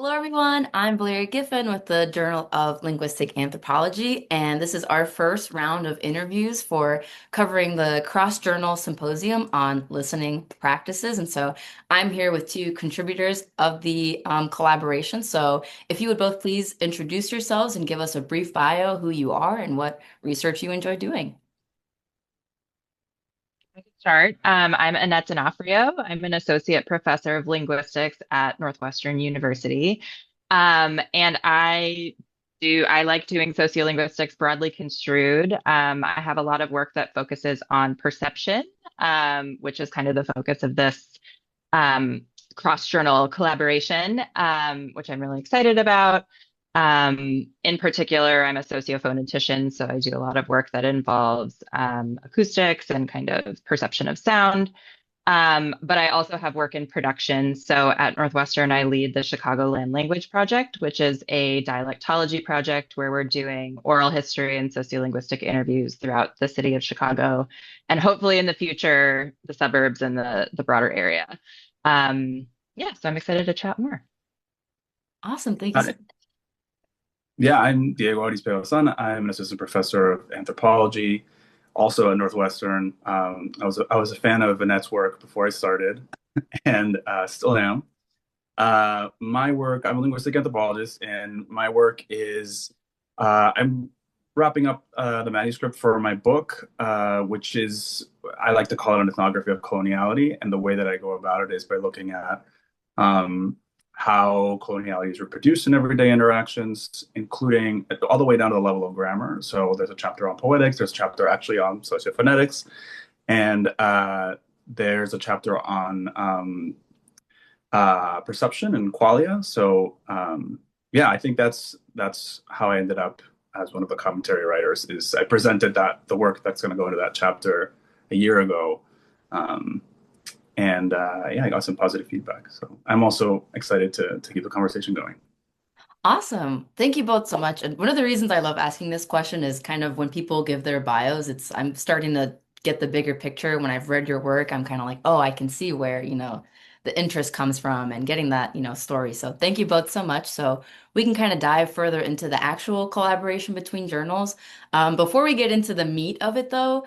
Hello, everyone. I'm Blair Giffen with the Journal of Linguistic Anthropology, and this is our first round of interviews for covering the Cross Journal Symposium on listening practices. And so I'm here with two contributors of the collaboration. So if you would both please introduce yourselves and give us a brief bio, who you are, and what research you enjoy doing. I can start. I'm Annette D'Onofrio. I'm an associate professor of linguistics at Northwestern University. And I like doing sociolinguistics broadly construed. I have a lot of work that focuses on perception, which is kind of the focus of this um, cross-journal collaboration, which I'm really excited about. In particular, I'm a sociophonetician, so I do a lot of work that involves acoustics and kind of perception of sound. But I also have work in production. So at Northwestern, I lead the Chicagoland Language Project, which is a dialectology project where we're doing oral history and sociolinguistic interviews throughout the city of Chicago, and hopefully in the future, the suburbs and the broader area. Yeah, so I'm excited to chat more. Awesome. Thank you so Hi. Yeah, I'm Diego Arispe-Bazán. I'm an assistant professor of anthropology, also at Northwestern. I was a fan of Annette's work before I started, and still am. My work, I'm a linguistic anthropologist, and my work is I'm wrapping up the manuscript for my book, which is I like to call it an ethnography of coloniality, and the way that I go about it is by looking at um, how coloniality is reproduced in everyday interactions, including all the way down to the level of grammar. So there's a chapter on poetics, there's a chapter actually on sociophonetics, and there's a chapter on perception and qualia. So yeah, I think that's how I ended up as one of the commentary writers. Is I presented that the work that's going to go into that chapter a year ago, um, and yeah, I got some positive feedback. So I'm also excited to keep the conversation going. Awesome. Thank you both so much. And one of the reasons I love asking this question is kind of when people give their bios, I'm starting to get the bigger picture. When I've read your work, I'm kind of like, oh, I can see where, the interest comes from and getting that, story. So thank you both so much. So we can kind of dive further into the actual collaboration between journals. Before we get into the meat of it though,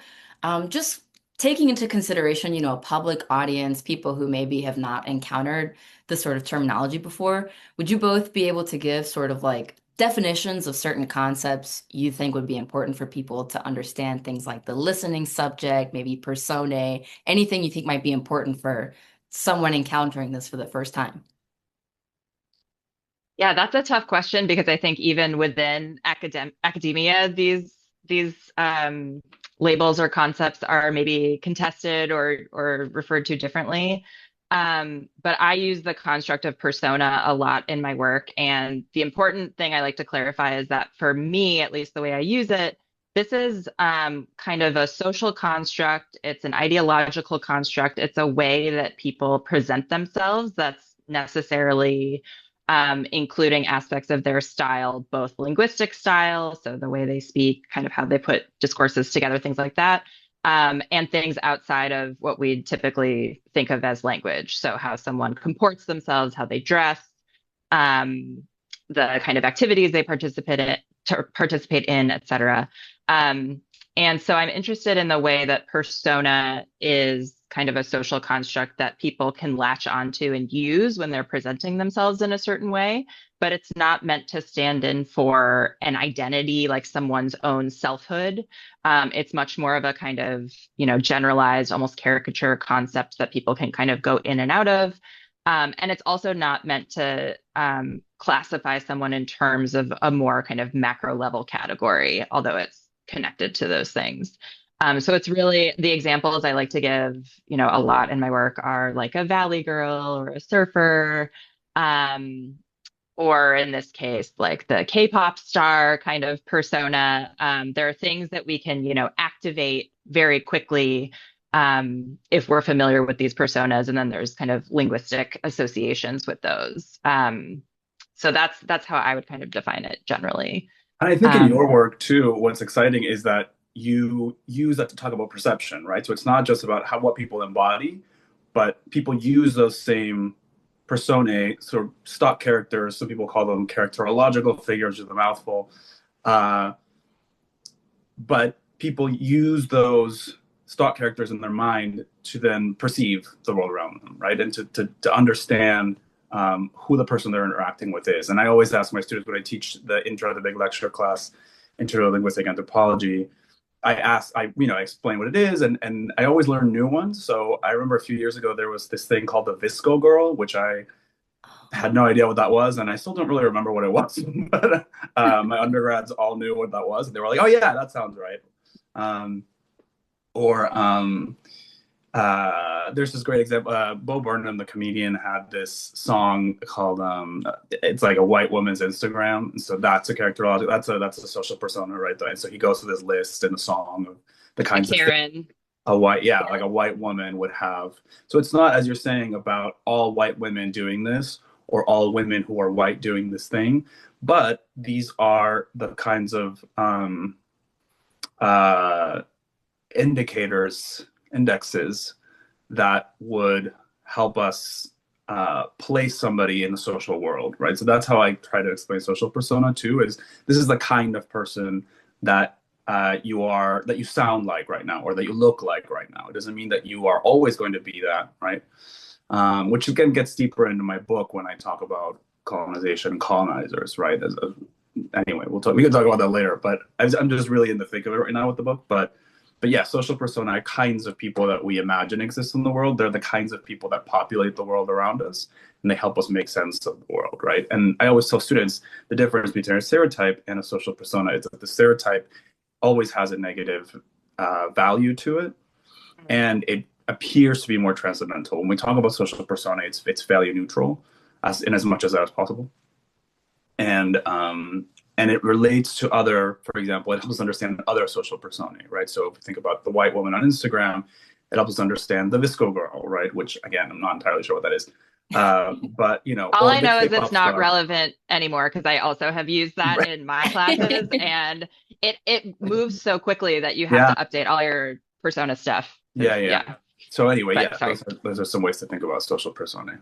just taking into consideration, a public audience, people who maybe have not encountered this sort of terminology before. Would you both be able to give sort of like definitions of certain concepts you think would be important for people to understand things like the listening subject, maybe personae, anything you think might be important for someone encountering this for the first time? Yeah, that's a tough question because I think even within academia, these labels or concepts are maybe contested or referred to differently. But I use the construct of persona a lot in my work, and the important thing I like to clarify is that for me, at least the way I use it, this is kind of a social construct. It's an ideological construct. It's a way that people present themselves that's necessarily including aspects of their style, both linguistic style, so the way they speak, kind of how they put discourses together, things like that, and things outside of what we typically think of as language. So how someone comports themselves, how they dress, um, the kind of activities they participate in, et cetera. And so I'm interested in the way that persona is kind of a social construct that people can latch onto and use when they're presenting themselves in a certain way, but it's not meant to stand in for an identity like someone's own selfhood. It's much more of a kind of, generalized, almost caricature concept that people can kind of go in and out of. And it's also not meant to classify someone in terms of a more kind of macro level category, although it's connected to those things. So it's really the examples I like to give, a lot in my work are like a valley girl or a surfer, um, or in this case, like the K-pop star kind of persona. There are things that we can, activate very quickly if we're familiar with these personas, and then there's kind of linguistic associations with those. So that's how I would kind of define it generally. And I think in Um, your work too, what's exciting is that you use that to talk about perception, right? So it's not just about what people embody, but people use those same personae, sort of stock characters. Some people call them characterological figures, with a mouthful. Uh, but people use those stock characters in their mind to then perceive the world around them, right? And to understand who the person they're interacting with is. And I always ask my students when I teach the intro to the big lecture class, Intro to Linguistic Anthropology, I explain what it is, and I always learn new ones. So I remember a few years ago there was this thing called the Visco girl, which I had no idea what that was, and I still don't really remember what it was. But my undergrads all knew what that was, and they were like, "Oh yeah, that sounds right." Um, or there's this great example. Bo Burnham, the comedian, had this song called it's like a white woman's Instagram. And so that's a characterology. That's a social persona right there. And so he goes through this list in the song of the A kinds of things Karen. like a white woman would have. So it's not, as you're saying, about all white women doing this or all women who are white doing this thing, but these are the kinds of uh, indexes that would help us place somebody in the social world, right? So that's how I try to explain social persona too. Is this is the kind of person that that you sound like right now, or that you look like right now. It doesn't mean that you are always going to be that, right? Which again gets deeper into my book when I talk about colonization and colonizers, right? Anyway, we can talk about that later. But I'm just really in the thick of it right now with the book. But yeah, social persona are kinds of people that we imagine exist in the world. They're the kinds of people that populate the world around us, and they help us make sense of the world, right? And I always tell students the difference between a stereotype and a social persona is that the stereotype always has a negative value to it, and it appears to be more transcendental. When we talk about social persona, it's value neutral, in as much as that is possible, and it relates to other. For example, it helps us understand other social personae, right? So if we think about the white woman on Instagram, it helps us understand the Visco girl, right? Which again, I'm not entirely sure what that is, but All or I the know is K-pop it's not star, relevant anymore because I also have used that right? in my classes, and it moves so quickly that you have to Yeah, update all your persona stuff. yeah, yeah. Yeah, So anyway, but yeah, sorry. those are some ways to think about social personae.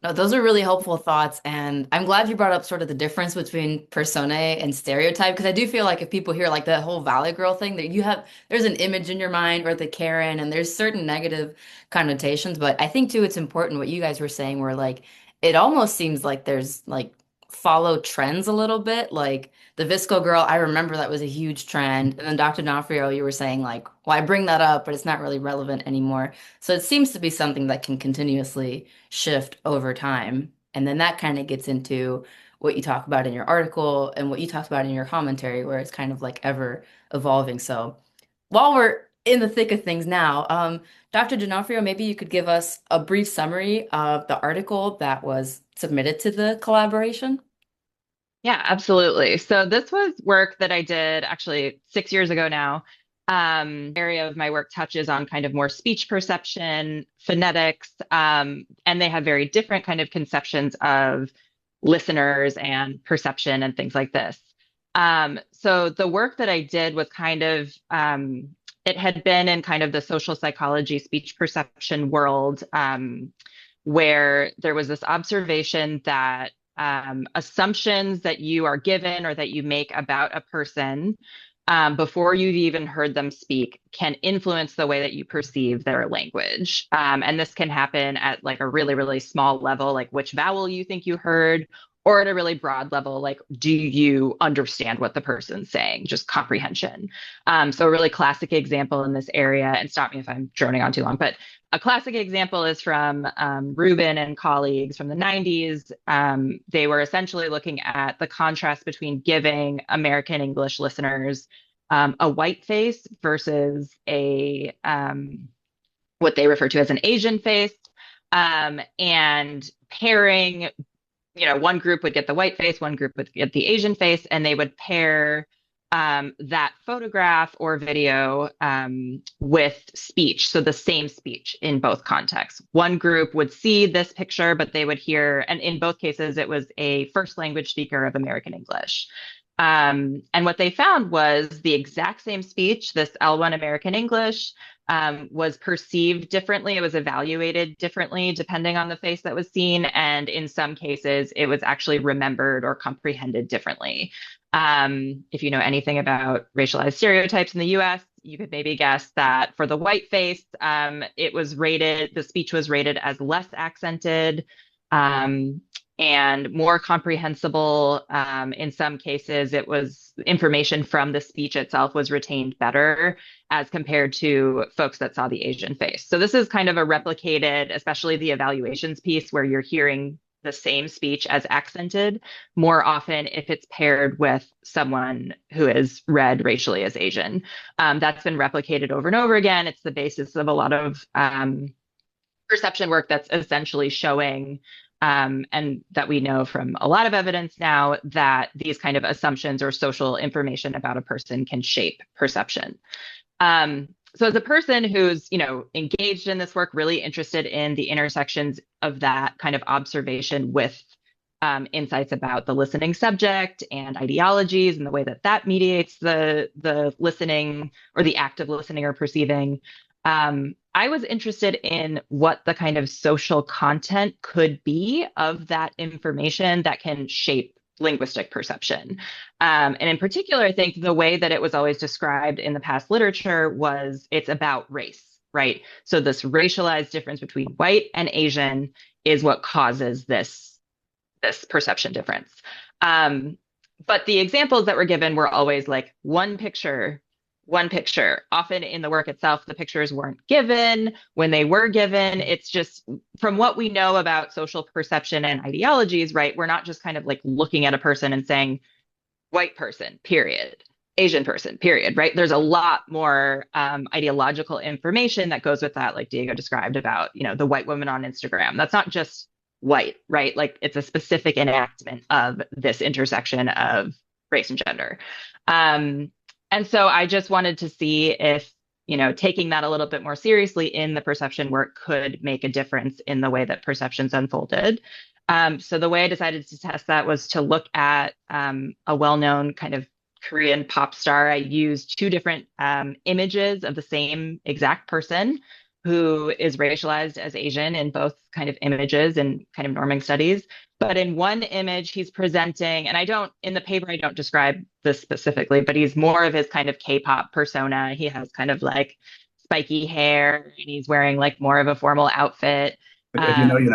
No, those are really helpful thoughts. And I'm glad you brought up sort of the difference between personae and stereotype, because I do feel like if people hear like the whole Valley Girl thing, that there's an image in your mind or the Karen, and there's certain negative connotations. But I think too, it's important what you guys were saying, where like it almost seems like there's like follow trends a little bit. Like the Visco girl, I remember that was a huge trend. And then Dr. D'Onofrio, you were saying like, well, I bring that up, but it's not really relevant anymore. So it seems to be something that can continuously shift over time. And then that kind of gets into what you talk about in your article and what you talked about in your commentary, where it's kind of like ever evolving. So while we're in the thick of things now, Dr. D'Onofrio, maybe you could give us a brief summary of the article that was submitted to the collaboration. Yeah, absolutely. So this was work that I did actually 6 years ago now. Area of my work touches on kind of more speech perception, phonetics, and they have very different kind of conceptions of listeners and perception and things like this. So the work that I did was kind of it had been in kind of the social psychology, speech perception world, where there was this observation that assumptions that you are given or that you make about a person before you've even heard them speak can influence the way that you perceive their language. And this can happen at like a really, really small level, like which vowel you think you heard, or at a really broad level, like do you understand what the person's saying, just comprehension. So a really classic example in this area, and stop me if I'm droning on too long, but a classic example is from Rubin and colleagues from the 90s. They were essentially looking at the contrast between giving American English listeners a white face versus a what they refer to as an Asian face, and pairing, one group would get the white face, one group would get the Asian face, and they would pair that photograph or video with speech. So the same speech in both contexts. One group would see this picture, but they would hear, and in both cases, it was a first language speaker of American English. And what they found was the exact same speech, this L1 American English, was perceived differently. It was evaluated differently depending on the face that was seen. And in some cases, it was actually remembered or comprehended differently. If you know anything about racialized stereotypes in the US, you could maybe guess that for the white face, the speech was rated as less accented. And more comprehensible. In some cases, it was information from the speech itself was retained better as compared to folks that saw the Asian face. So this is kind of a replicated, especially the evaluations piece where you're hearing the same speech as accented more often if it's paired with someone who is read racially as Asian. That's been replicated over and over again. It's the basis of a lot of perception work that's essentially showing and that we know from a lot of evidence now that these kind of assumptions or social information about a person can shape perception. So as a person who's, engaged in this work, really interested in the intersections of that kind of observation with insights about the listening subject and ideologies and the way that that mediates the listening or the act of listening or perceiving. I was interested in what the kind of social content could be of that information that can shape linguistic perception. And in particular, I think the way that it was always described in the past literature was it's about race, right? So this racialized difference between white and Asian is what causes this perception difference. But the examples that were given were always like one picture. Often in the work itself, the pictures weren't given. When they were given, it's just from what we know about social perception and ideologies, right? We're not just kind of like looking at a person and saying, white person, period. Asian person, period, right? There's a lot more ideological information that goes with that, like Diego described about, the white woman on Instagram. That's not just white, right? Like it's a specific enactment of this intersection of race and gender. And so I just wanted to see if, taking that a little bit more seriously in the perception work could make a difference in the way that perceptions unfolded. So the way I decided to test that was to look at a well-known kind of Korean pop star. I used two different images of the same exact person who is racialized as Asian in both kind of images and kind of norming studies. But in one image, he's presenting, and in the paper, I don't describe this specifically, but he's more of his kind of K-pop persona. He has kind of like spiky hair and he's wearing like more of a formal outfit. If you know, you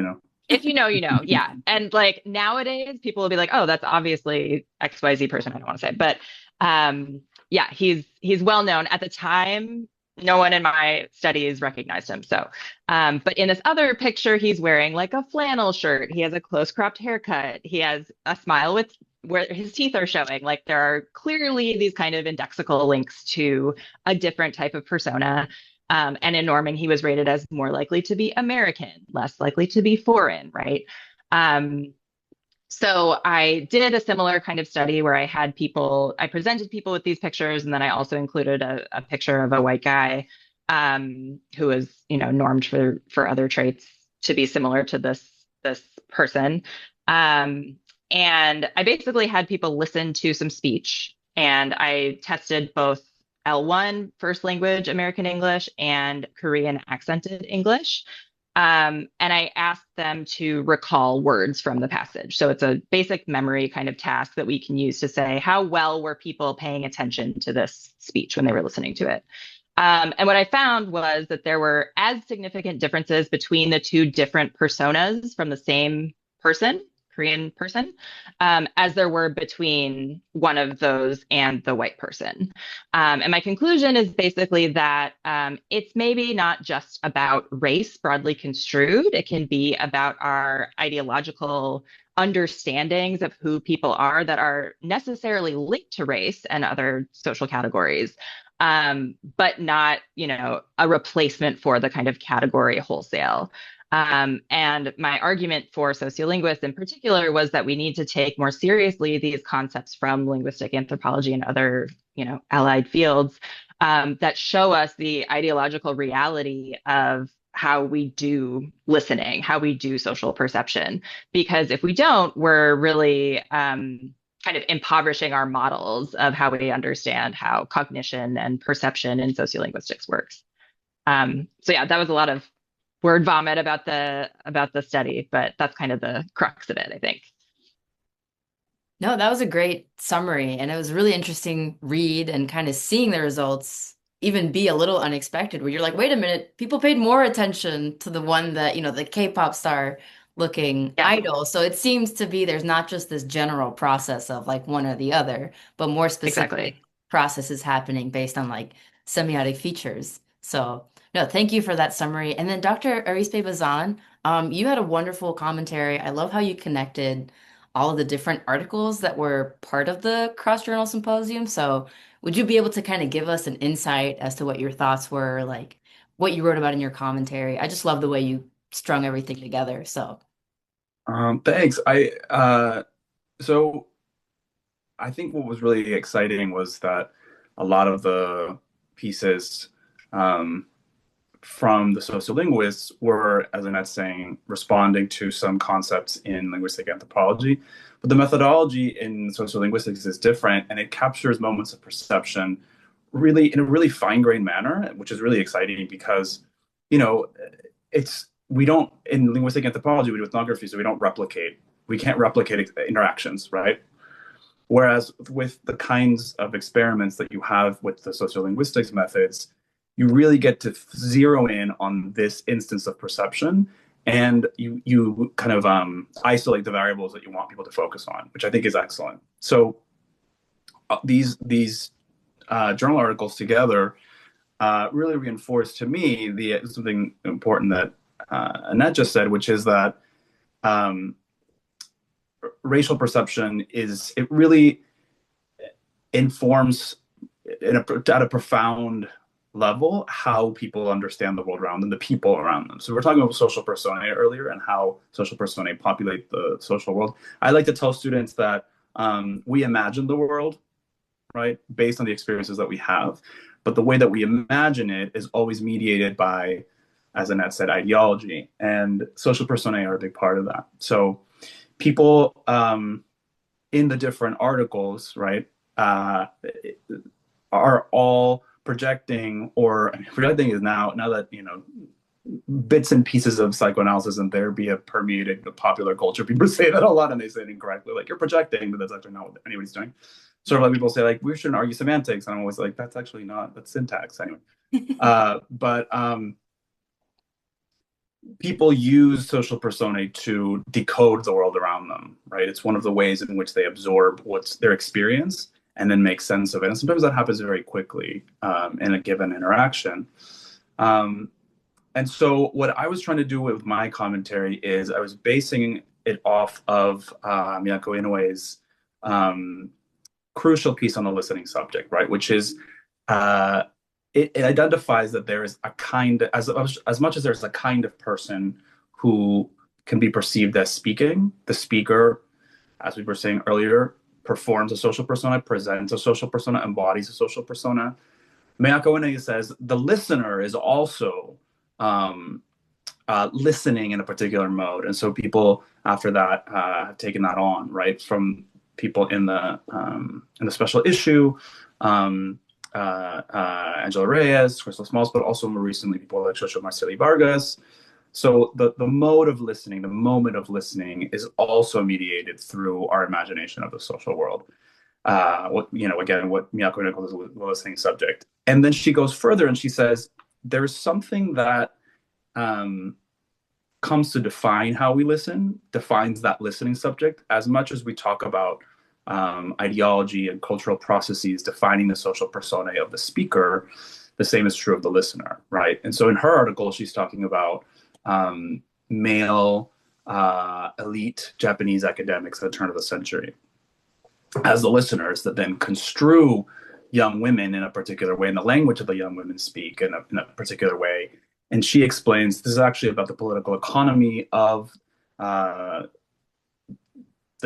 know, If you know, you know. Yeah. And like nowadays, people will be like, oh, that's obviously XYZ person. I don't want to say, but yeah, he's well known. At the time, no one in my studies recognized him. So, but in this other picture, he's wearing like a flannel shirt. He has a close cropped haircut. He has a smile with where his teeth are showing. Like there are clearly these kind of indexical links to a different type of persona. And in norming, he was rated as more likely to be American, less likely to be foreign, right? So I did a similar kind of study where I presented people with these pictures, and then I also included a picture of a white guy who was, normed for other traits to be similar to this person. And I basically had people listen to some speech, and I tested both L1, first language American English, and Korean accented English. And I asked them to recall words from the passage. So it's a basic memory kind of task that we can use to say, how well were people paying attention to this speech when they were listening to it? And what I found was that there were as significant differences between the two different personas from the same person, Korean person, as there were between one of those and the white person. And my conclusion is basically that it's maybe not just about race broadly construed. It can be about our ideological understandings of who people are that are necessarily linked to race and other social categories, but not, a replacement for the kind of category wholesale. And my argument for sociolinguists in particular was that we need to take more seriously these concepts from linguistic anthropology and other, allied fields that show us the ideological reality of how we do listening, how we do social perception. Because if we don't, we're really kind of impoverishing our models of how we understand how cognition and perception in sociolinguistics works. So yeah, that was a lot of word vomit about the study, but that's kind of the crux of it, I think. No, that was a great summary, and it was a really interesting read and kind of seeing the results even be a little unexpected, where you're like, wait a minute, people paid more attention to the one that, the K-pop star looking Yeah, idol. So it seems to be there's not just this general process of like one or the other, but more specific exactly. processes happening based on like semiotic features. So no, thank you for that summary. And then Dr. Arispe-Bazán, you had a wonderful commentary. I love how you connected all of the different articles that were part of the Cross Journal Symposium. So, would you be able to kind of give us an insight as to what your thoughts were, like what you wrote about in your commentary? I just love the way you strung everything together. So, Thanks. So I think what was really exciting was that a lot of the pieces um, from the sociolinguists were, as Annette's saying, responding to some concepts in linguistic anthropology. But the methodology in sociolinguistics is different, and it captures moments of perception really in a really fine-grained manner, which is really exciting because, you know, it's we don't in linguistic anthropology we do ethnography, so we don't replicate. We can't replicate interactions, right? Whereas with the kinds of experiments that you have with the sociolinguistics methods, you really get to zero in on this instance of perception, and you kind of isolate the variables that you want people to focus on, which I think is excellent. So these journal articles together really reinforce to me the something important that Annette just said, which is that um, racial perception it really informs at a profound level how people understand the world around them, the people around them. So we're talking about social personae earlier and how social personae populate the social world. I like to tell students that we imagine the world, right, based on the experiences that we have. But the way that we imagine it is always mediated by, as Annette said, ideology. And social personae are a big part of that. So people in the different articles, right, are all projecting, or I mean, projecting is now that bits and pieces of psychoanalysis and therapy have permeated the popular culture. People say that a lot, and they say it incorrectly, like you're projecting, but that's actually not what anybody's doing. Sort of like people say, like we shouldn't argue semantics, and I'm always like, that's actually not that's syntax anyway. But people use social personae to decode the world around them, right? It's one of the ways in which they absorb what's their experience and then make sense of it. And sometimes that happens very quickly in a given interaction. Um, and so what I was trying to do with my commentary is I was basing it off of Miyako Inoue's crucial piece on the listening subject, right? Which is uh, it identifies that there is a kind of, as much as there's a kind of person who can be perceived as speaking, the speaker, as we were saying earlier, performs a social persona, presents a social persona, embodies a social persona. Miyako Inoue says the listener is also listening in a particular mode, and so people after that have taken that on, right, from people in the special issue, Angela Reyes, Crystal Smalls, but also more recently people like Xochitl Marceli Vargas. So the mode of listening, the moment of listening, is also mediated through our imagination of the social world. Again, what Miyako Inoue calls the listening subject. And then she goes further and she says there's something that comes to define how we listen, defines that listening subject, as much as we talk about ideology and cultural processes defining the social persona of the speaker. The same is true of the listener, right? And so in her article, she's talking about male elite Japanese academics at the turn of the century as the listeners that then construe young women in a particular way, in the language that the young women speak in a particular way. And she explains this is actually about the political economy of the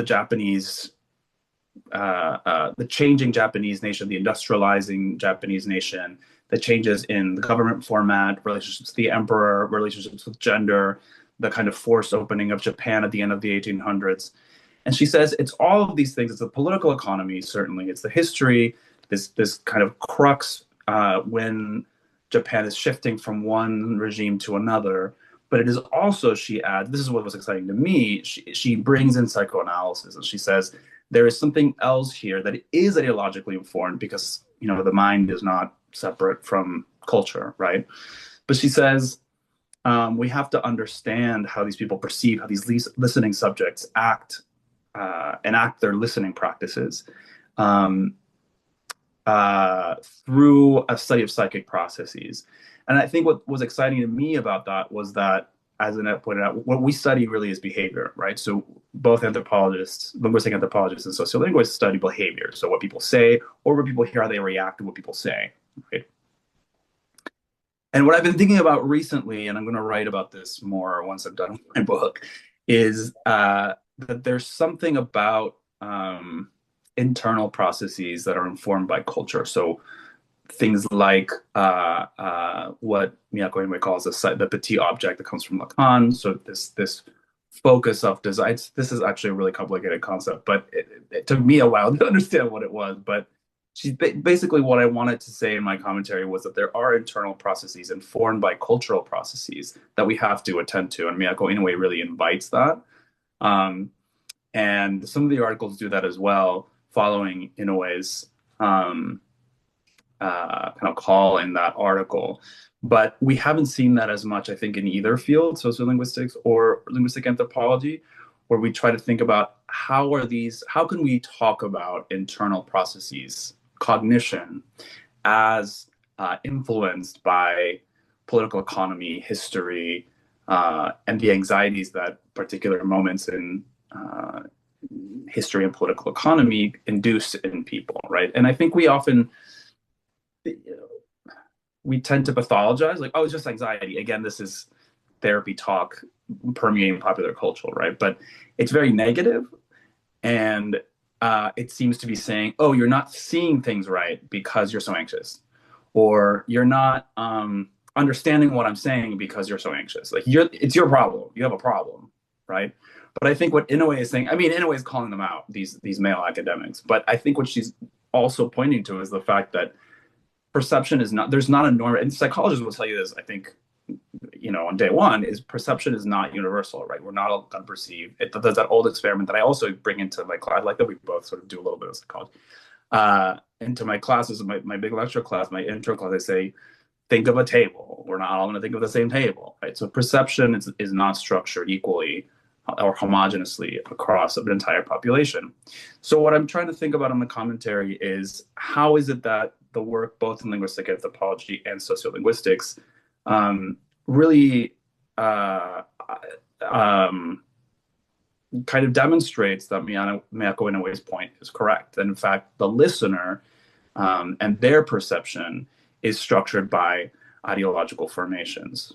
Japanese, the changing Japanese nation, the industrializing Japanese nation, the changes in the government format, relationships with the emperor, relationships with gender, the kind of forced opening of Japan at the end of the 1800s. And she says it's all of these things. It's the political economy, certainly. It's the history, this kind of crux when Japan is shifting from one regime to another. But it is also, she adds, this is what was exciting to me, she brings in psychoanalysis, and she says there is something else here that is ideologically informed, because the mind is not separate from culture, right? But she says we have to understand how these people perceive, how these listening subjects act, enact their listening practices um, through a study of psychic processes. And I think what was exciting to me about that was that, as Annette pointed out, what we study really is behavior, right? So both anthropologists, linguistic anthropologists and sociolinguists study behavior. So what people say, or what people hear, how they react to what people say, right? And what I've been thinking about recently, and I'm going to write about this more once I'm done with my book, is that there's something about internal processes that are informed by culture. So things like what Miyako Inoue calls the petit object that comes from Lacan. So this focus of design. This is actually a really complicated concept, but it took me a while to understand what it was. But basically what I wanted to say in my commentary was that there are internal processes informed by cultural processes that we have to attend to, and Miyako Inoue really invites that. And some of the articles do that as well, following Inoue's kind of call in that article. But we haven't seen that as much, I think, in either field, sociolinguistics or linguistic anthropology, where we try to think about how can we talk about internal processes, cognition, as influenced by political economy, history, and the anxieties that particular moments in history and political economy induce in people, right? And I think we tend to pathologize, like, oh, it's just anxiety. Again, this is therapy talk permeating popular culture, right? But it's very negative, and it seems to be saying, oh, you're not seeing things right because you're so anxious, or you're not understanding what I'm saying because you're so anxious. Like, it's your problem. You have a problem, right? But I think what Inoue is saying, I mean, Inoue is calling them out, these male academics, but I think what she's also pointing to is the fact that perception is not, there's not a norm, and psychologists will tell you this, I think, on day one, is perception is not universal, right? We're not all going to perceive it. There's that old experiment that I also bring into my class, like that we both sort of do a little bit of psychology. Into my classes, my big lecture class, my intro class, I say, think of a table. We're not all going to think of the same table, right? So perception is not structured equally or homogeneously across an entire population. So what I'm trying to think about in the commentary is, how is it that the work both in linguistic anthropology and sociolinguistics really kind of demonstrates that Miyako Inoue's point is correct. And in fact, the listener and their perception is structured by ideological formations.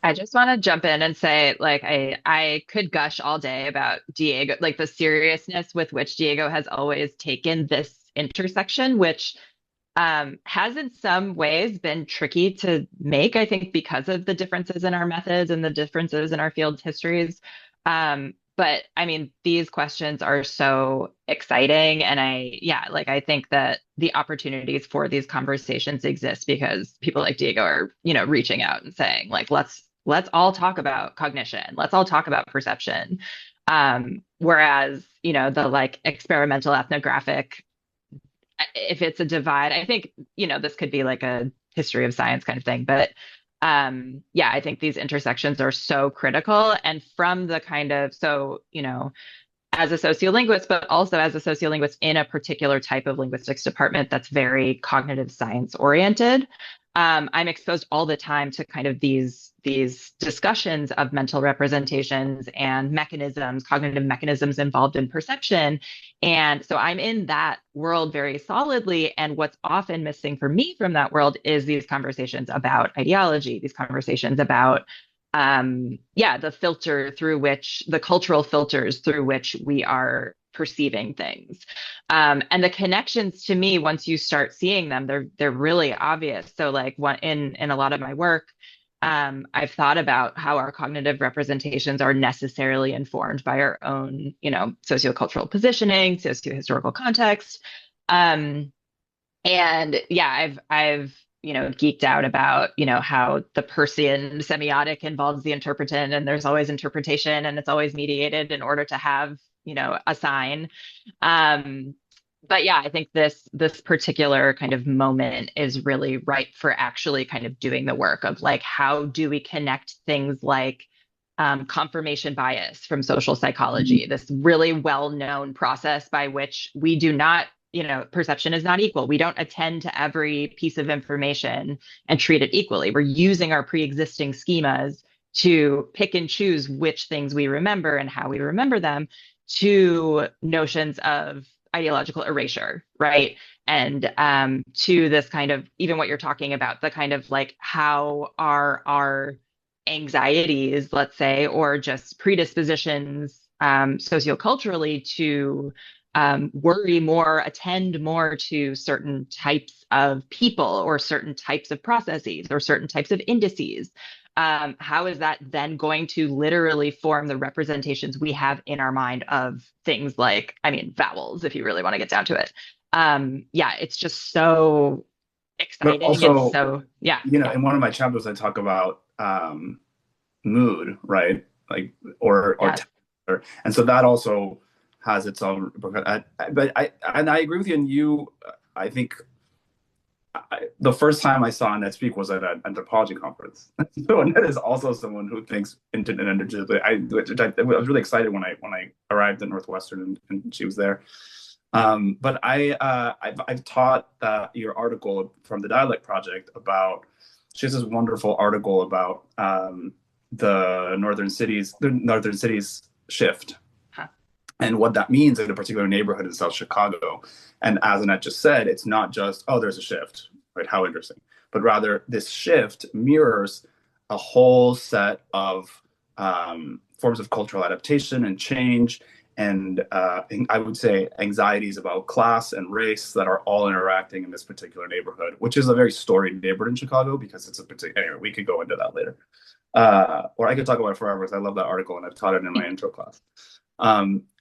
I just want to jump in and say, like, I could gush all day about Diego, like the seriousness with which Diego has always taken this intersection, which has in some ways been tricky to make, I think, because of the differences in our methods and the differences in our field's histories. But I mean, these questions are so exciting. And I think that the opportunities for these conversations exist because people like Diego are, reaching out and saying, like, let's all talk about cognition. Let's all talk about perception. Whereas, the like experimental ethnographic, if it's a divide, I think, this could be like a history of science kind of thing. But I think these intersections are so critical. And from the kind of, as a sociolinguist, but also as a sociolinguist in a particular type of linguistics department that's very cognitive science oriented, I'm exposed all the time to kind of these discussions of mental representations and mechanisms, cognitive mechanisms involved in perception. And so I'm in that world very solidly. And what's often missing for me from that world is these conversations about ideology, these conversations about the cultural filters through which we are perceiving things. And the connections, to me, once you start seeing them, they're really obvious. So like in a lot of my work, I've thought about how our cognitive representations are necessarily informed by our own, sociocultural positioning, sociohistorical context. And yeah, I've geeked out about how the Persian semiotic involves the interpretant, and there's always interpretation, and it's always mediated in order to have a sign. Um, but yeah, I think this particular kind of moment is really ripe for actually kind of doing the work of like, how do we connect things like confirmation bias from social Mhm. psychology, this really well-known process by which we do not, perception is not equal. We don't attend to every piece of information and treat it equally. We're using our pre-existing schemas to pick and choose which things we remember and how we remember them, to notions of ideological erasure, right? And to this kind of, even what you're talking about, the kind of like, how are our anxieties, let's say, or just predispositions socioculturally to worry more, attend more to certain types of people or certain types of processes or certain types of indices. How is that then going to literally form the representations we have in our mind of things like, I mean, vowels, if you really want to get down to it? Yeah, it's just so But exciting. And also, so, yeah, yeah, in one of my chapters, I talk about mood, right? Like, or yes. temperature. And so that also has its own. But I agree with you. And I think the first time I saw Annette speak was at an anthropology conference. So Annette is also someone who thinks intergeneratively. I was really excited when I arrived at Northwestern and she was there. But I've taught your article from the Dialect Project about. She has this wonderful article about the northern cities shift Huh. and what that means in a particular neighborhood in South Chicago. And as Annette just said, it's not just, oh, there's a shift, right? How interesting. But rather, this shift mirrors a whole set of forms of cultural adaptation and change. And I would say anxieties about class and race that are all interacting in this particular neighborhood, which is a very storied neighborhood in Chicago because it's a particular. Anyway, we could go into that later, or I could talk about it forever because I love that article and I've taught it in my intro class.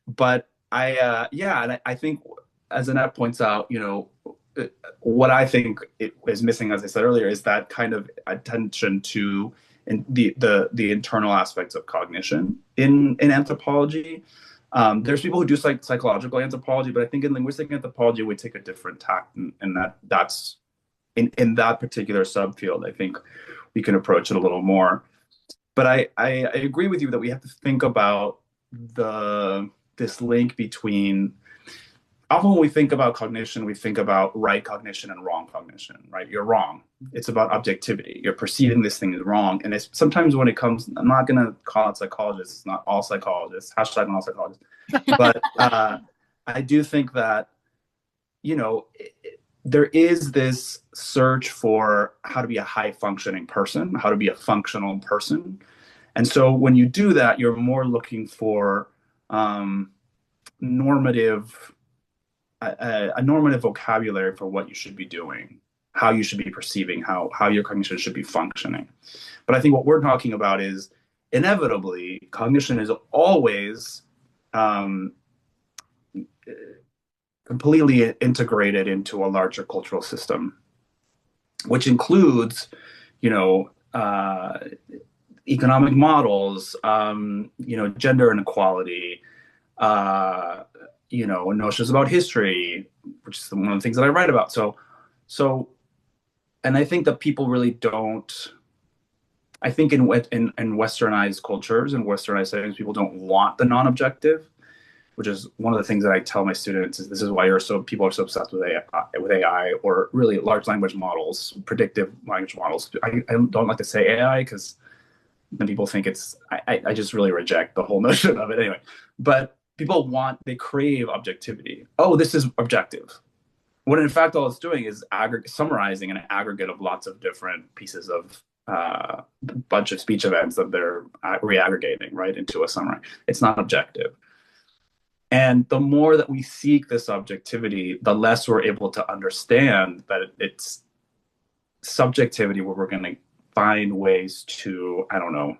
But yeah, and I think as Annette points out, what I think is missing, as I said earlier, is that kind of attention to the internal aspects of cognition in anthropology. There's people who do psychological anthropology, but I think in linguistic anthropology we take a different tact, and that's in that particular subfield. I think we can approach it a little more. But I agree with you that we have to think about the this link between often when we think about cognition, we think about right cognition and wrong cognition, right? You're wrong. It's about objectivity. You're perceiving this thing as wrong. And it's sometimes when it comes, I'm not going to call it psychologists. It's not all psychologists, hashtag not all psychologists. But I do think that, you know, there is this search for how to be a high functioning person, how to be a functional person. And so when you do that, you're more looking for um, normative a normative vocabulary for what you should be doing, how you should be perceiving, how your cognition should be functioning. But I think what we're talking about is inevitably cognition is always um, completely integrated into a larger cultural system, which includes, you know, economic models, gender inequality, uh, notions about history, which is one of the things that I write about. So, and I think that people really don't. I think in westernized cultures and westernized settings, people don't want the non-objective, which is one of the things that I tell my students is this is why people are so obsessed with AI or really large language models, predictive language models. I don't like to say AI because then people think I just really reject the whole notion of it anyway. But they crave objectivity. Oh, this is objective. When in fact all it's doing is summarizing an aggregate of lots of different pieces of bunch of speech events that they're reaggregating right into a summary. It's not objective. And the more that we seek this objectivity, the less we're able to understand that it's subjectivity where we're going to find ways to, I don't know,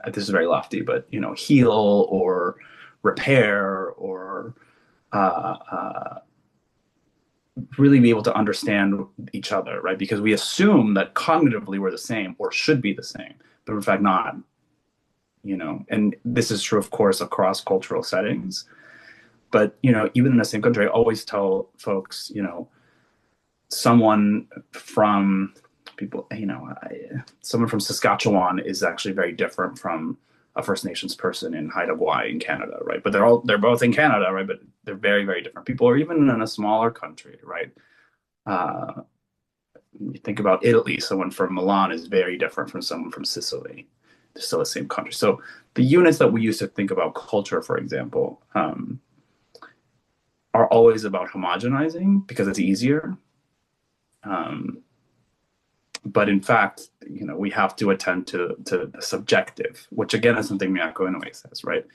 this is very lofty, but, heal or repair or uh, uh, really be able to understand each other, right? Because we assume that cognitively we're the same or should be the same, but in fact not, and this is true, of course, across cultural settings. But, even in the same country, I always tell folks, someone from people, someone from Saskatchewan is actually very different from a First Nations person in Haida in Canada, right? But they're both in Canada, right? But they're very, very different people, or even in a smaller country, right? Uh, you think about Italy, someone from Milan is very different from someone from Sicily. They're still the same country. So the units that we use to think about culture, for example, are always about homogenizing because it's easier. Um, but in fact, we have to attend to the subjective, which again is something Miyako Inoue says, right?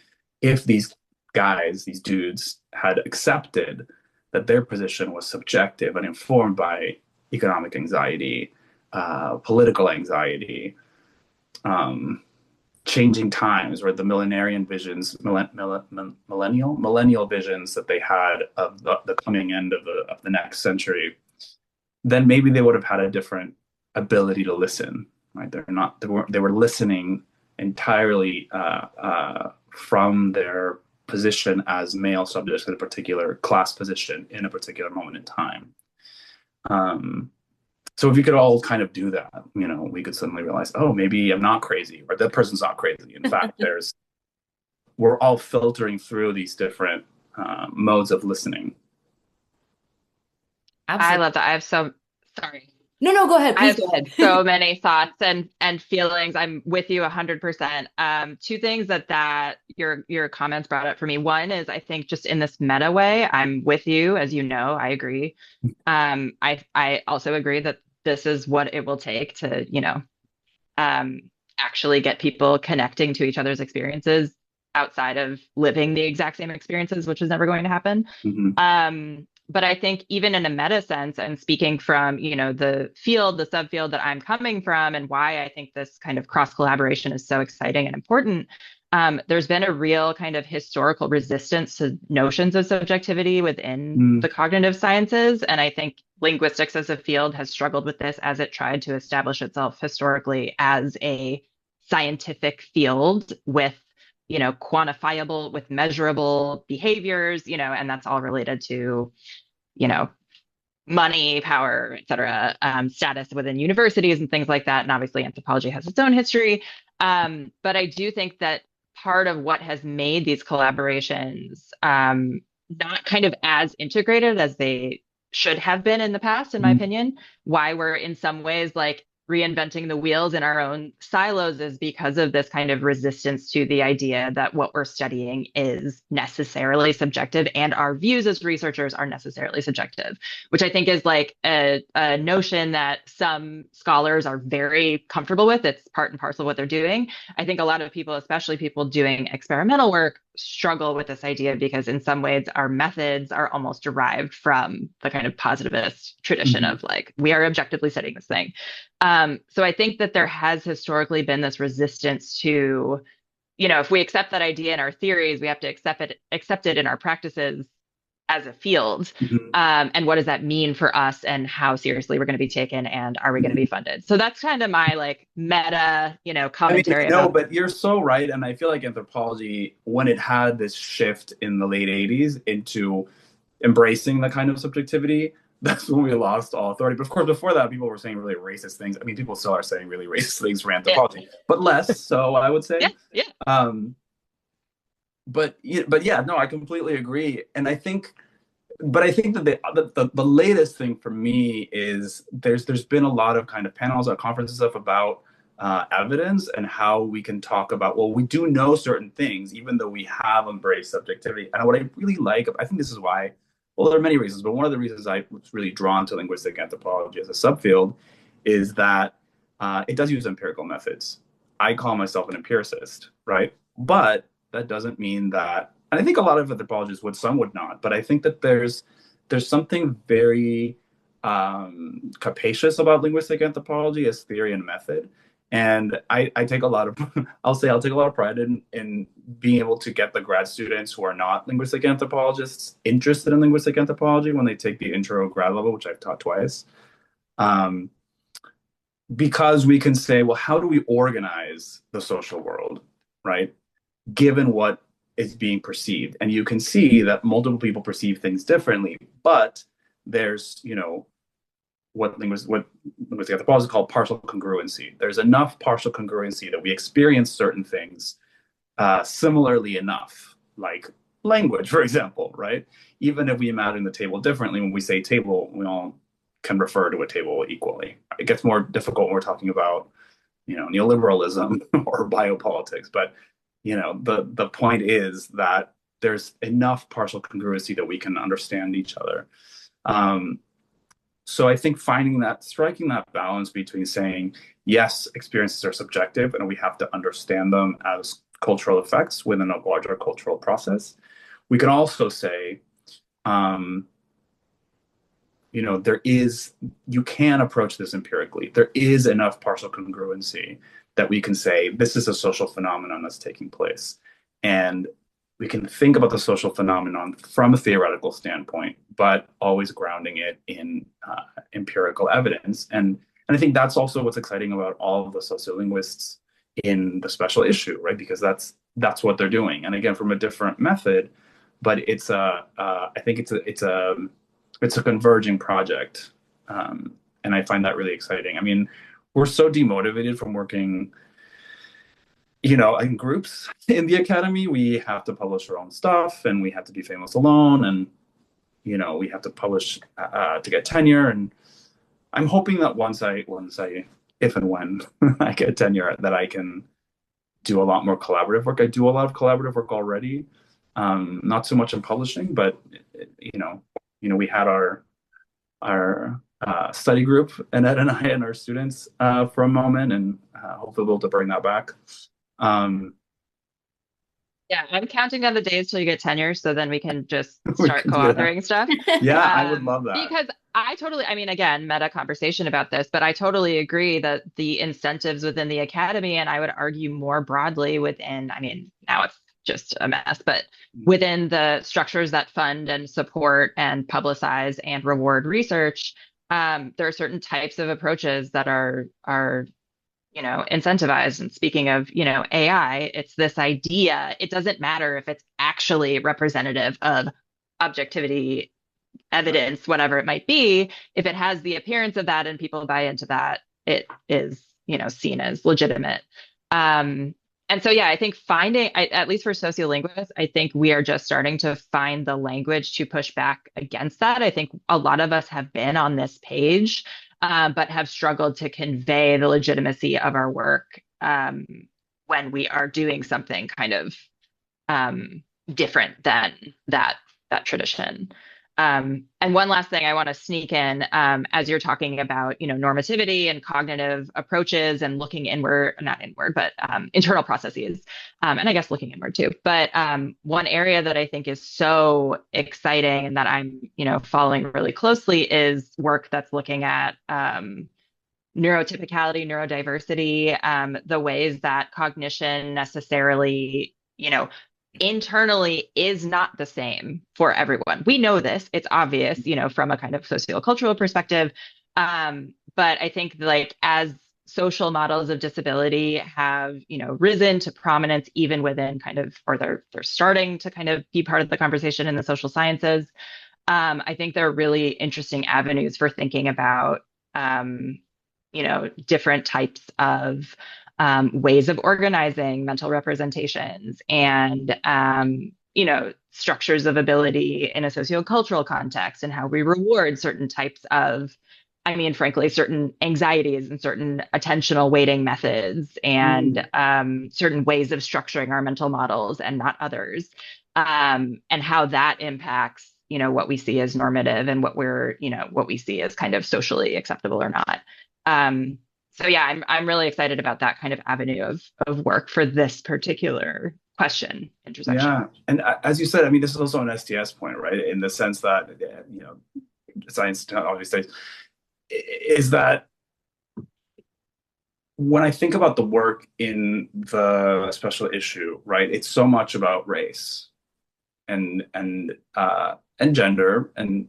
If these guys, these dudes, had accepted that their position was subjective and informed by economic anxiety, political anxiety, um, changing times, or the millennial visions that they had of the coming end of the next century, then maybe they would have had a different ability to listen. Right? They were listening entirely from their position as male subjects in a particular class position in a particular moment in time. So if we could all kind of do that, we could suddenly realize, oh, maybe I'm not crazy, or that person's not crazy. In fact, we're all filtering through these different modes of listening. I Absolutely. love that. Sorry. No, no, go ahead. I Please have go ahead. so many thoughts and feelings. I'm with you 100%. Two things that your comments brought up for me. One is I think just in this meta way, I'm with you, as you know, I agree. I also agree that this is what it will take to, um, actually get people connecting to each other's experiences outside of living the exact same experiences, which is never going to happen. Mm-hmm. But I think even in a meta sense, and speaking from, the field, the subfield that I'm coming from, and why I think this kind of cross collaboration is so exciting and important, there's been a real kind of historical resistance to notions of subjectivity within Mm-hmm. the cognitive sciences. And I think linguistics as a field has struggled with this as it tried to establish itself historically as a scientific field with quantifiable, with measurable behaviors, and that's all related to, you know, money, power, et cetera, status within universities and things like that. And obviously, anthropology has its own history. But I do think that part of what has made these collaborations not kind of as integrated as they should have been in the past, in my opinion, why we're in some ways like reinventing the wheels in our own silos is because of this kind of resistance to the idea that what we're studying is necessarily subjective and our views as researchers are necessarily subjective, which I think is like a notion that some scholars are very comfortable with. It's part and parcel of what they're doing. I think a lot of people, especially people doing experimental work, struggle with this idea because in some ways our methods are almost derived from the kind of positivist tradition Mm-hmm. of like, we are objectively studying this thing. So I think that there has historically been this resistance to, if we accept that idea in our theories, we have to accept it in our practices as a field. Mm-hmm. And what does that mean for us and how seriously we're going to be taken and are we going to be funded? So that's kind of my like meta, I mean, commentary no, about. but you're so right. And I feel like anthropology, when it had this shift in the late 80s into embracing the kind of subjectivity, that's when we lost all authority. But of course, before that, people were saying really racist things. I mean, people still are saying really racist things for Yeah, anthropology, but less so, I would yeah, say. yeah. Um, but yeah, no, I completely agree. And I think that the latest thing for me is there's been a lot of kind of panels at conferences stuff about evidence and how we can talk about, well, we do know certain things even though we have embraced subjectivity. And what I really like, I think this is why, well, there are many reasons, but one of the reasons I was really drawn to linguistic anthropology as a subfield is that it does use empirical methods. I call myself an empiricist, right? But that doesn't mean that, and I think a lot of anthropologists would, some would not, but I think that there's something very capacious about linguistic anthropology as theory and method, And I take a lot of, I'll take a lot of pride in being able to get the grad students who are not linguistic anthropologists interested in linguistic anthropology when they take the intro grad level, which I've taught twice. Um, because we can say, well, how do we organize the social world, right? Given what is being perceived. And you can see that multiple people perceive things differently, but there's, what linguistic anthropologists call partial congruency. There's enough partial congruency that we experience certain things similarly enough, like language, for example, right? Even if we imagine the table differently, when we say table, we all can refer to a table equally. It gets more difficult when we're talking about, neoliberalism or biopolitics, but the point is that there's enough partial congruency that we can understand each other. Um, so I think striking that balance between saying, yes, experiences are subjective and we have to understand them as cultural effects within a larger cultural process. We can also say, um, you can approach this empirically. There is enough partial congruency that we can say this is a social phenomenon that's taking place. And we can think about the social phenomenon from a theoretical standpoint, but always grounding it in empirical evidence. And I think that's also what's exciting about all of the sociolinguists in the special issue, right? Because that's what they're doing. And again, from a different method, but I think it's a converging project, and I find that really exciting. I mean, we're so demotivated from working, in groups in the academy. We have to publish our own stuff, and we have to be famous alone, and we have to publish to get tenure. And I'm hoping that if and when I get tenure, that I can do a lot more collaborative work. I do a lot of collaborative work already, not so much in publishing, but we had our study group, Annette and I and our students for a moment, and hopefully we'll be able to bring that back. Um, Yeah, I'm counting down the days till you get tenure, so then we can just we start can do that. co-authoring stuff. Yeah, I would love that. Because I mean, again, meta conversation about this, but I totally agree that the incentives within the academy, and I would argue more broadly within, I mean, now it's just a mess, but within the structures that fund and support and publicize and reward research, there are certain types of approaches that are incentivized. And speaking of, AI, it's this idea. It doesn't matter if it's actually representative of objectivity, evidence, whatever it might be. If it has the appearance of that and people buy into that, it is, seen as legitimate. And so, yeah, I think at least for sociolinguists, I think we are just starting to find the language to push back against that. I think a lot of us have been on this page, but have struggled to convey the legitimacy of our work when we are doing something kind of different than that tradition. And one last thing I want to sneak in, as you're talking about, normativity and cognitive approaches and looking inward, not inward, but internal processes, and I guess looking inward too. But one area that I think is so exciting and that I'm, following really closely is work that's looking at neurotypicality, neurodiversity, the ways that cognition necessarily, internally is not the same for everyone. We know this, it's obvious, from a kind of sociocultural perspective. But I think like as social models of disability have, risen to prominence even within kind of, or they're starting to kind of be part of the conversation in the social sciences. I think there are really interesting avenues for thinking about, different types of ways of organizing mental representations and structures of ability in a sociocultural context and how we reward certain types of, I mean, frankly, certain anxieties and certain attentional weighting methods and certain ways of structuring our mental models and not others, and how that impacts, what we see as normative and what we see as kind of socially acceptable or not. So yeah, I'm really excited about that kind of avenue of work for this particular question intersection. Yeah, and as you said, I mean, this is also an STS point, right? In the sense that science obviously is that when I think about the work in the special issue, right, it's so much about race and gender, and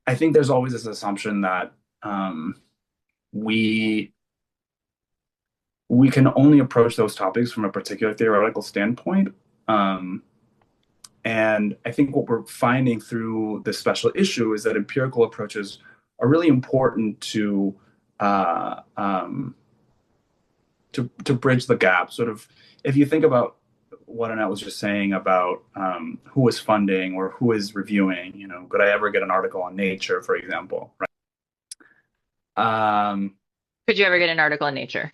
I think there's always this assumption that we we can only approach those topics from a particular theoretical standpoint. Um, and I think what we're finding through this special issue is that empirical approaches are really important uh, um, to bridge the gap. Sort of, if you think about what Annette was just saying about who is funding or who is reviewing, could I ever get an article on Nature, for example, right? Could you ever get an article in Nature?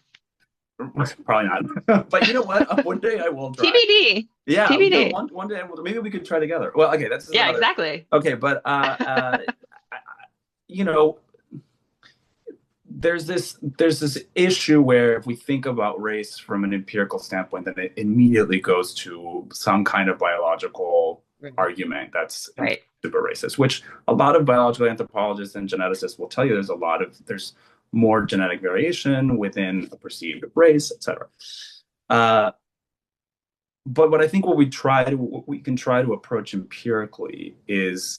Probably not. But you know what? One day I will try. TBD. Yeah, no, TBD. one day maybe we could try together. Well, okay, that's Yeah, another. exactly. Okay, but you know, there's this issue where if we think about race from an empirical standpoint, then it immediately goes to some kind of biological argument that's Right. super racist, which a lot of biological anthropologists and geneticists will tell you there's more genetic variation within a perceived race, etc. But what I think what we can try to approach empirically is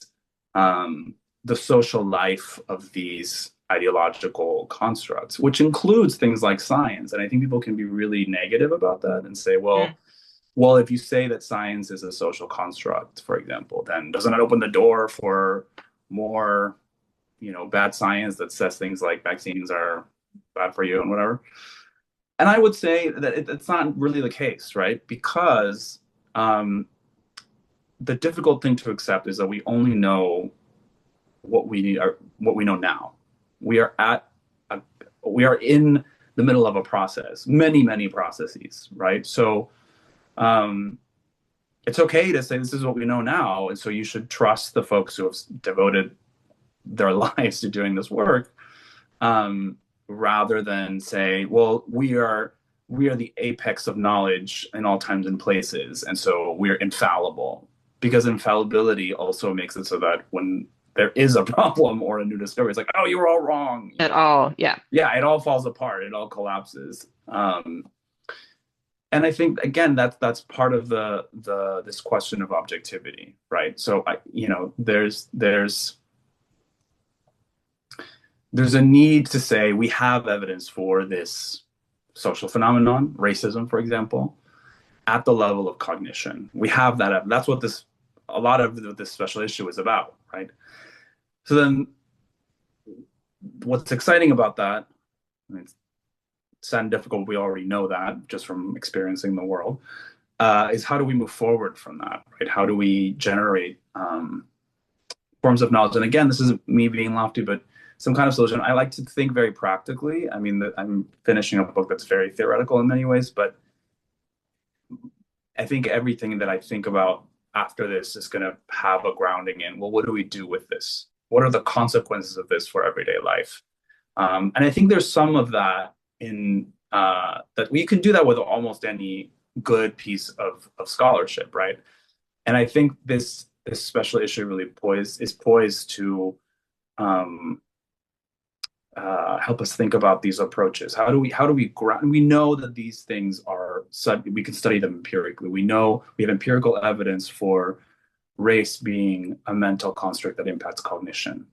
the social life of these ideological constructs, which includes things like science. And I think people can be really negative about that and say, well, if you say that science is a social construct, for example, then doesn't it open the door for more, bad science that says things like vaccines are bad for you and whatever? And I would say that it's not really the case, right? Because the difficult thing to accept is that we only know what we need, or what we know now. We are in the middle of a process, many processes, right? So it's okay to say this is what we know now, and so you should trust the folks who have devoted their lives to doing this work. Rather than say, well, we are the apex of knowledge in all times and places, and so we're infallible. Because infallibility also makes it so that when there is a problem or a new discovery, it's like, oh, you were all wrong. At all, yeah. Yeah, it all falls apart. It all collapses. And I think again that's part of this question of objectivity, right? So there's a need to say we have evidence for this social phenomenon, racism, for example, at the level of cognition. We have that. That's what a lot of this special issue is about, right? So then what's exciting about that, it's sad and difficult, we already know that just from experiencing the world, is how do we move forward from that, right? How do we generate forms of knowledge? And again, this isn't me being lofty, but some kind of solution. I like to think very practically. I mean, I'm finishing a book that's very theoretical in many ways, but I think everything that I think about after this is going to have a grounding in, well, what do we do with this? What are the consequences of this for everyday life? And I think there's some of that in that we can do that with almost any good piece of scholarship, right? And I think this special issue really is poised to help us think about these approaches. How do we ground? We know that these things we can study them empirically. We know we have empirical evidence for race being a mental construct that impacts cognition,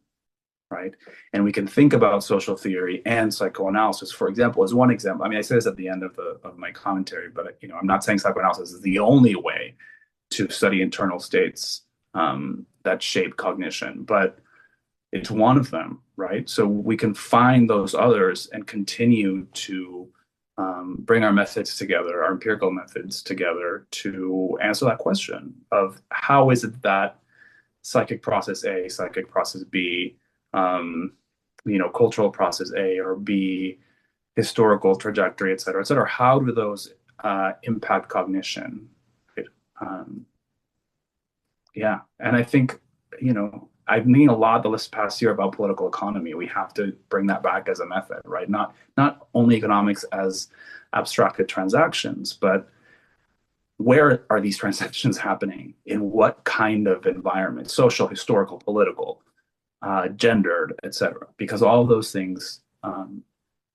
right? And we can think about social theory and psychoanalysis, for example, as one example. I mean, I say this at the end of my commentary, but I'm not saying psychoanalysis is the only way to study internal states that shape cognition, but it's one of them, right? So we can find those others and continue to bring our methods together, our empirical methods together, to answer that question of how is it that psychic process A, psychic process B, cultural process A or B, historical trajectory, et cetera, how do those impact cognition? Yeah, and I think, I've been a lot this past year about political economy. We have to bring that back as a method, right? Not only economics as abstracted transactions, but where are these transactions happening? In what kind of environment? Social, historical, political, gendered, etc. Because all of those things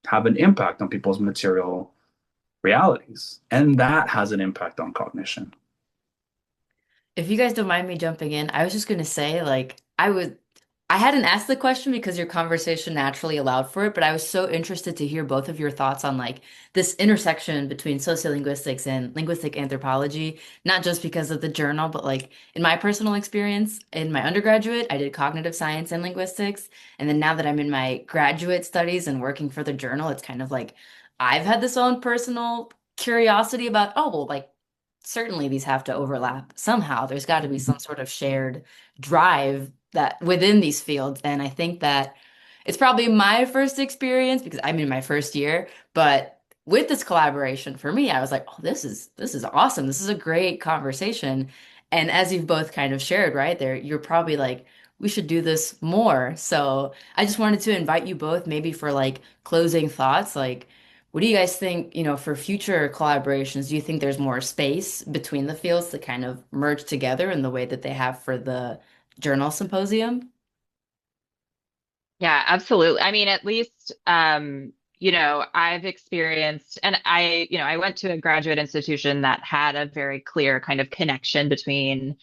have an impact on people's material realities. And that has an impact on cognition. If you guys don't mind me jumping in, I was just gonna say, like, I hadn't asked the question because your conversation naturally allowed for it, but I was so interested to hear both of your thoughts on like this intersection between sociolinguistics and linguistic anthropology, not just because of the journal, but like in my personal experience, in my undergraduate, I did cognitive science and linguistics, and then now that I'm in my graduate studies and working for the journal, it's kind of like I've had this own personal curiosity about, oh, well, like certainly these have to overlap somehow. There's got to be some sort of shared drive that within these fields. And I think that it's probably my first experience because I'm in my first year, but with this collaboration for me, I was like, oh, this is awesome. This is a great conversation. And as you've both kind of shared, right there, you're probably like, we should do this more. So I just wanted to invite you both maybe for like closing thoughts, like what do you guys think, for future collaborations? Do you think there's more space between the fields to kind of merge together in the way that they have for the journal symposium? Yeah, absolutely. I mean, at least, I've experienced, and I went to a graduate institution that had a very clear kind of connection between,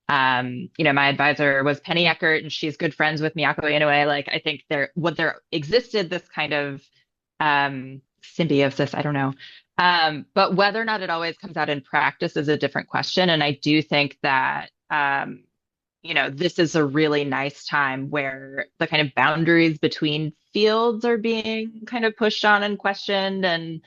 my advisor was Penny Eckert, and she's good friends with Miyako Inoue. Like, I think there existed this kind of symbiosis. I don't know. But whether or not it always comes out in practice is a different question. And I do think that, this is a really nice time where the kind of boundaries between fields are being kind of pushed on and questioned. And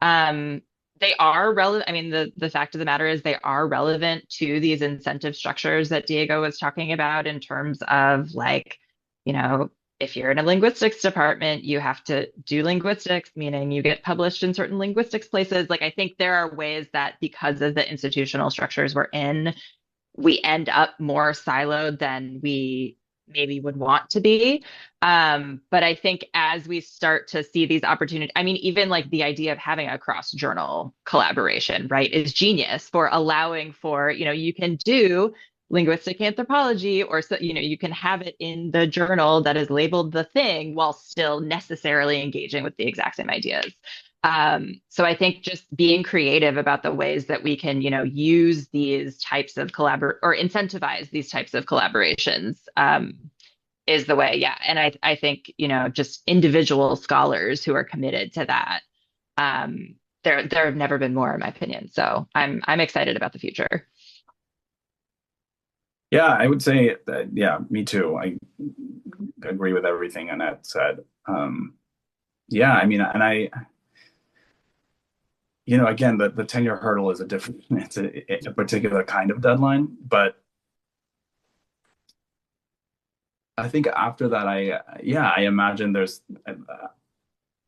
um, they are relevant. I mean, the fact of the matter is they are relevant to these incentive structures that Diego was talking about in terms of like, you know, if you're in a linguistics department, you have to do linguistics, meaning you get published in certain linguistics places. Like, I think there are ways that because of the institutional structures we're in, we end up more siloed than we maybe would want to be. But I think as we start to see these opportunities, I mean, even like the idea of having a cross journal collaboration, right, is genius for allowing for, you can do linguistic anthropology or so, you can have it in the journal that is labeled the thing while still necessarily engaging with the exact same ideas. So I think just being creative about the ways that we can, use these types of or incentivize these types of collaborations, is the way. Yeah. And I think, just individual scholars who are committed to that. There have never been more, in my opinion. So I'm excited about the future. Yeah, I would say that, yeah, me too. I agree with everything Annette said. Yeah, I mean, and again, the 10-year hurdle is it's a particular kind of deadline, but I think after that, I imagine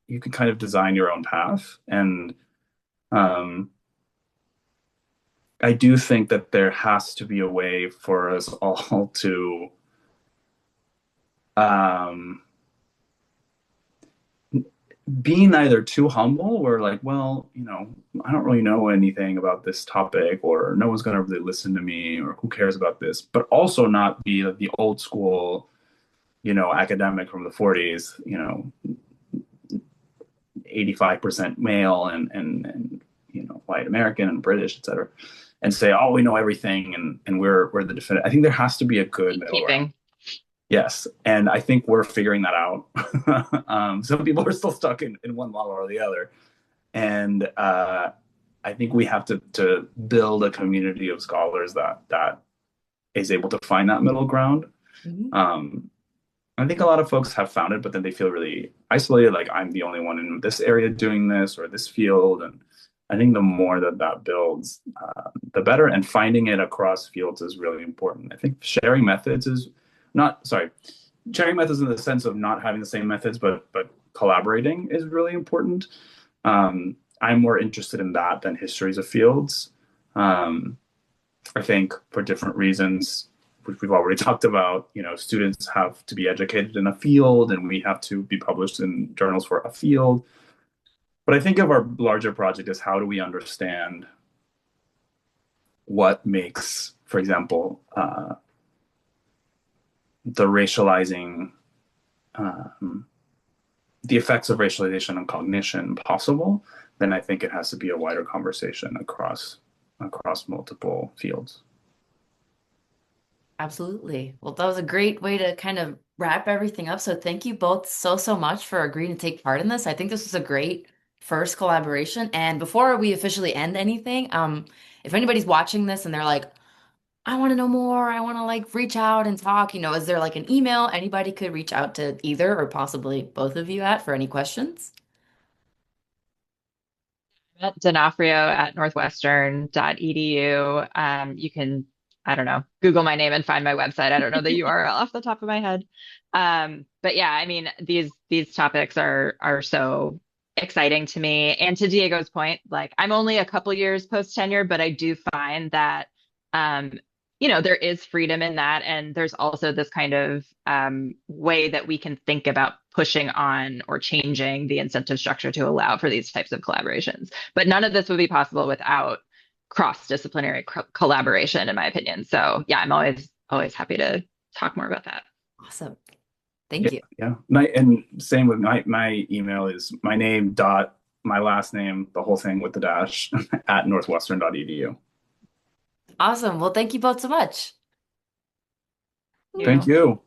you can kind of design your own path. And um, I do think that there has to be a way for us all to um, be neither too humble or like, well, I don't really know anything about this topic, or no one's going to really listen to me, or who cares about this, but also not be the old school, academic from the 40s, 85% male and white American and British, et cetera, and say, oh, we know everything and we're the definitive. I think there has to be a good middle ground. Keeping. Yes, and I think we're figuring that out. Some people are still stuck in one model or the other, and I think we have to build a community of scholars that is able to find that middle ground. Mhm. I think a lot of folks have found it, but then they feel really isolated, like I'm the only one in this area doing this or this field. And I think the more that builds, the better. And finding it across fields is really important. I think sharing methods is not, sorry, sharing methods in the sense of not having the same methods, but collaborating is really important. I'm more interested in that than histories of fields. I think for different reasons, which we've already talked about, students have to be educated in a field and we have to be published in journals for a field. But I think of our larger project as how do we understand what makes, for example, the racializing the effects of racialization on cognition possible, then I think it has to be a wider conversation across multiple fields. Absolutely. Well, that was a great way to kind of wrap everything up. So thank you both so much for agreeing to take part in this. I think this was a great first collaboration. And before we officially end anything, if anybody's watching this and they're like, I want to know more, I want to like reach out and talk, is there like an email anybody could reach out to either or possibly both of you at for any questions? D'Onofrio at northwestern.edu. You can, I don't know, Google my name and find my website. I don't know the URL off the top of my head. But yeah, I mean, these topics are so exciting to me. And to Diego's point, like I'm only a couple years post tenure, but I do find that um, there is freedom in that. And there's also this kind of way that we can think about pushing on or changing the incentive structure to allow for these types of collaborations. But none of this would be possible without cross-disciplinary collaboration, in my opinion. So yeah, I'm always happy to talk more about that. Awesome. Thank Yeah, you. yeah. And same with my email is my name dot my last name, the whole thing with the dash at northwestern.edu. Awesome. Well, thank you both so much. You. Thank you.